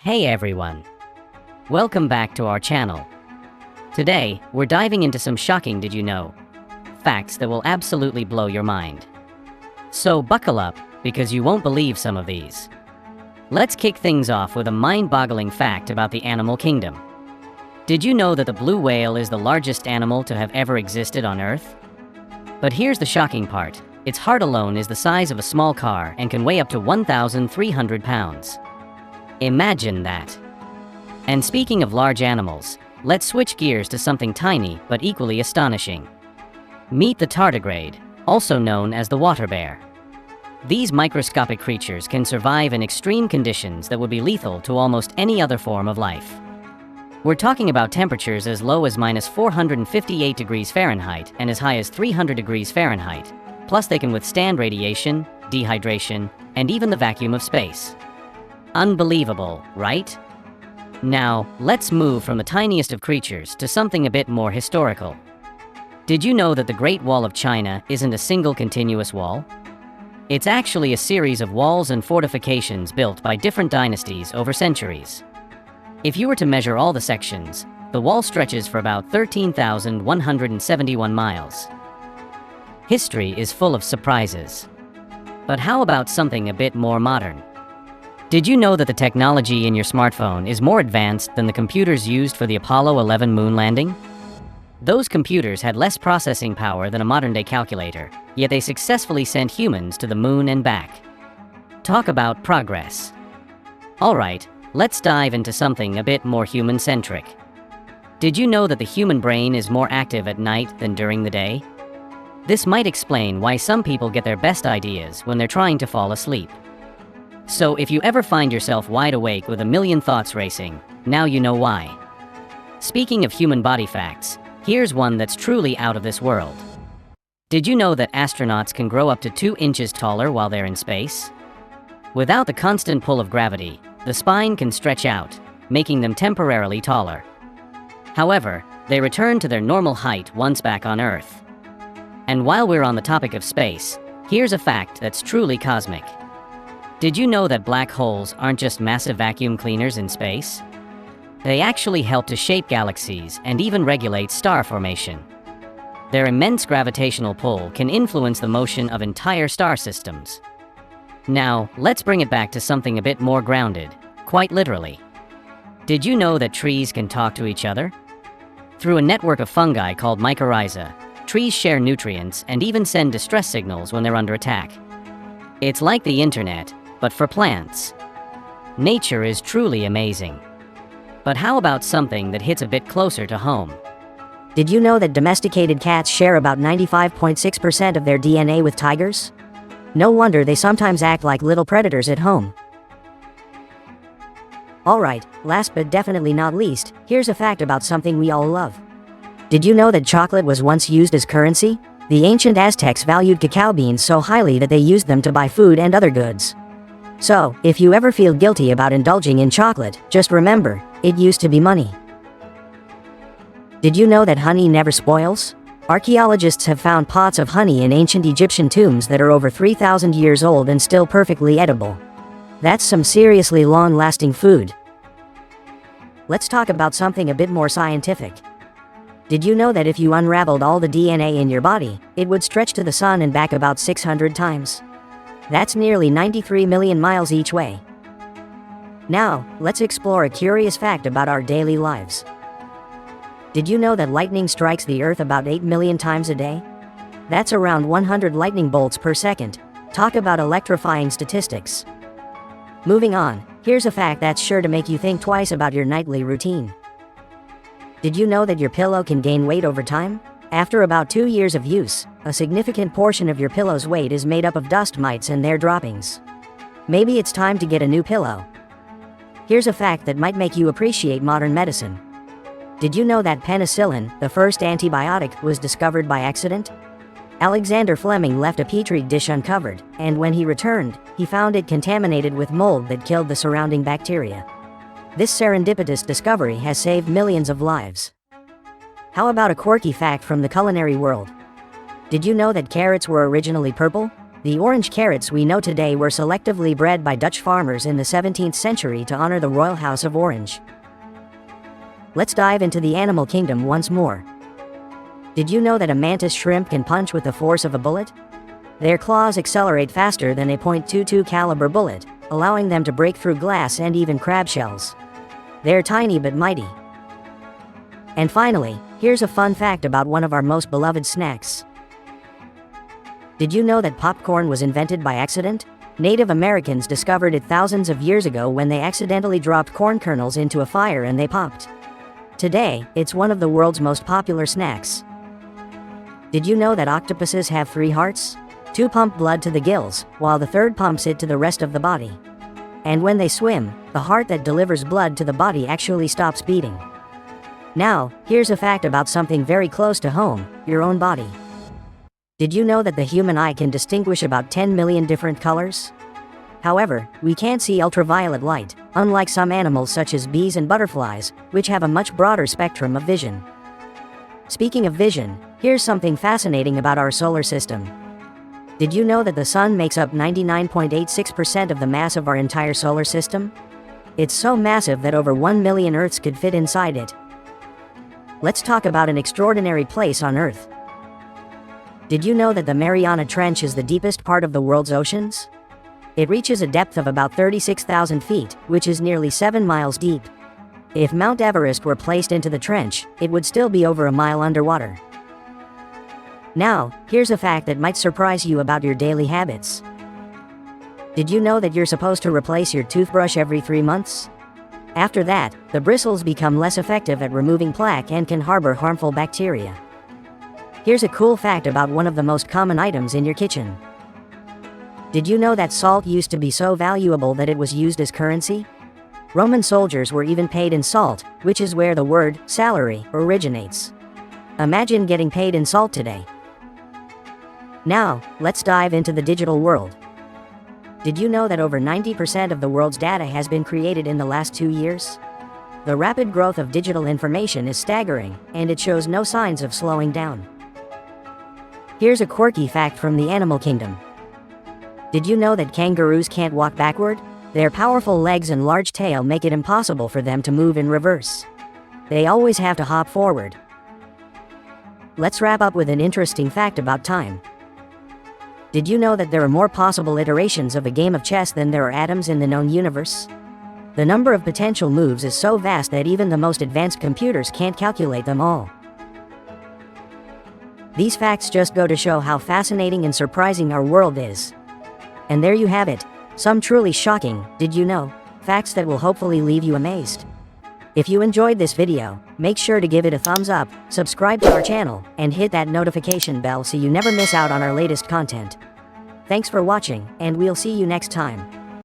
Hey everyone! Welcome back to our channel. Today, we're diving into some shocking did you know facts that will absolutely blow your mind. So buckle up, because you won't believe some of these. Let's kick things off with a mind-boggling fact about the animal kingdom. Did you know that the blue whale is the largest animal to have ever existed on Earth? But here's the shocking part. Its heart alone is the size of a small car and can weigh up to 1,300 pounds. Imagine that. And speaking of large animals, let's switch gears to something tiny but equally astonishing. Meet the tardigrade, also known as the water bear. These microscopic creatures can survive in extreme conditions that would be lethal to almost any other form of life. We're talking about temperatures as low as -458 degrees Fahrenheit and as high as 300 degrees Fahrenheit. Plus they can withstand radiation, dehydration, and even the vacuum of space. Unbelievable, right? Now, let's move from the tiniest of creatures to something a bit more historical. Did you know that the Great Wall of China isn't a single continuous wall? It's actually a series of walls and fortifications built by different dynasties over centuries. If you were to measure all the sections, the wall stretches for about 13,171 miles. History is full of surprises. But how about something a bit more modern? Did you know that the technology in your smartphone is more advanced than the computers used for the Apollo 11 moon landing? Those computers had less processing power than a modern-day calculator, yet they successfully sent humans to the moon and back. Talk about progress. Alright, let's dive into something a bit more human-centric. Did you know that the human brain is more active at night than during the day? This might explain why some people get their best ideas when they're trying to fall asleep. So if you ever find yourself wide awake with a million thoughts racing, now you know why. Speaking of human body facts, here's one that's truly out of this world. Did you know that astronauts can grow up to 2 inches taller while they're in space? Without the constant pull of gravity, the spine can stretch out, making them temporarily taller. However, they return to their normal height once back on Earth. And while we're on the topic of space, here's a fact that's truly cosmic. Did you know that black holes aren't just massive vacuum cleaners in space? They actually help to shape galaxies and even regulate star formation. Their immense gravitational pull can influence the motion of entire star systems. Now, let's bring it back to something a bit more grounded, quite literally. Did you know that trees can talk to each other? Through a network of fungi called mycorrhiza, trees share nutrients and even send distress signals when they're under attack. It's like the internet, but for plants. Nature is truly amazing. But how about something that hits a bit closer to home? Did you know that domesticated cats share about 95.6% of their DNA with tigers? No wonder they sometimes act like little predators at home. Alright, last but definitely not least, here's a fact about something we all love. Did you know that chocolate was once used as currency? The ancient Aztecs valued cacao beans so highly that they used them to buy food and other goods. So, if you ever feel guilty about indulging in chocolate, just remember, it used to be money. Did you know that honey never spoils? Archaeologists have found pots of honey in ancient Egyptian tombs that are over 3,000 years old and still perfectly edible. That's some seriously long-lasting food. Let's talk about something a bit more scientific. Did you know that if you unraveled all the DNA in your body, it would stretch to the sun and back about 600 times? That's nearly 93 million miles each way. Now, let's explore a curious fact about our daily lives. Did you know that lightning strikes the Earth about 8 million times a day? That's around 100 lightning bolts per second. Talk about electrifying statistics. Moving on, here's a fact that's sure to make you think twice about your nightly routine. Did you know that your pillow can gain weight over time? After about 2 years of use, a significant portion of your pillow's weight is made up of dust mites and their droppings. Maybe it's time to get a new pillow. Here's a fact that might make you appreciate modern medicine. Did you know that penicillin, the first antibiotic, was discovered by accident? Alexander Fleming left a petri dish uncovered, and when he returned, he found it contaminated with mold that killed the surrounding bacteria. This serendipitous discovery has saved millions of lives. How about a quirky fact from the culinary world? Did you know that carrots were originally purple? The orange carrots we know today were selectively bred by Dutch farmers in the 17th century to honor the royal house of Orange. Let's dive into the animal kingdom once more. Did you know that a mantis shrimp can punch with the force of a bullet? Their claws accelerate faster than a .22 caliber bullet, allowing them to break through glass and even crab shells. They're tiny but mighty. And finally, here's a fun fact about one of our most beloved snacks. Did you know that popcorn was invented by accident? Native Americans discovered it thousands of years ago when they accidentally dropped corn kernels into a fire and they popped. Today, it's one of the world's most popular snacks. Did you know that octopuses have 3 hearts? 2 pump blood to the gills, while the third pumps it to the rest of the body. And when they swim, the heart that delivers blood to the body actually stops beating. Now, here's a fact about something very close to home, your own body. Did you know that the human eye can distinguish about 10 million different colors? However, we can't see ultraviolet light, unlike some animals such as bees and butterflies, which have a much broader spectrum of vision. Speaking of vision, here's something fascinating about our solar system. Did you know that the sun makes up 99.86% of the mass of our entire solar system? It's so massive that over 1 million Earths could fit inside it. Let's talk about an extraordinary place on Earth. Did you know that the Mariana Trench is the deepest part of the world's oceans? It reaches a depth of about 36,000 feet, which is nearly 7 miles deep. If Mount Everest were placed into the trench, it would still be over a mile underwater. Now, here's a fact that might surprise you about your daily habits. Did you know that you're supposed to replace your toothbrush every 3 months? After that, the bristles become less effective at removing plaque and can harbor harmful bacteria. Here's a cool fact about one of the most common items in your kitchen. Did you know that salt used to be so valuable that it was used as currency? Roman soldiers were even paid in salt, which is where the word salary originates. Imagine getting paid in salt today. Now, let's dive into the digital world. Did you know that over 90% of the world's data has been created in the last 2 years? The rapid growth of digital information is staggering, and it shows no signs of slowing down. Here's a quirky fact from the animal kingdom. Did you know that kangaroos can't walk backward? Their powerful legs and large tail make it impossible for them to move in reverse. They always have to hop forward. Let's wrap up with an interesting fact about time. Did you know that there are more possible iterations of a game of chess than there are atoms in the known universe? The number of potential moves is so vast that even the most advanced computers can't calculate them all. These facts just go to show how fascinating and surprising our world is. And there you have it, some truly shocking, did you know, facts that will hopefully leave you amazed. If you enjoyed this video, make sure to give it a thumbs up, subscribe to our channel, and hit that notification bell so you never miss out on our latest content. Thanks for watching, and we'll see you next time.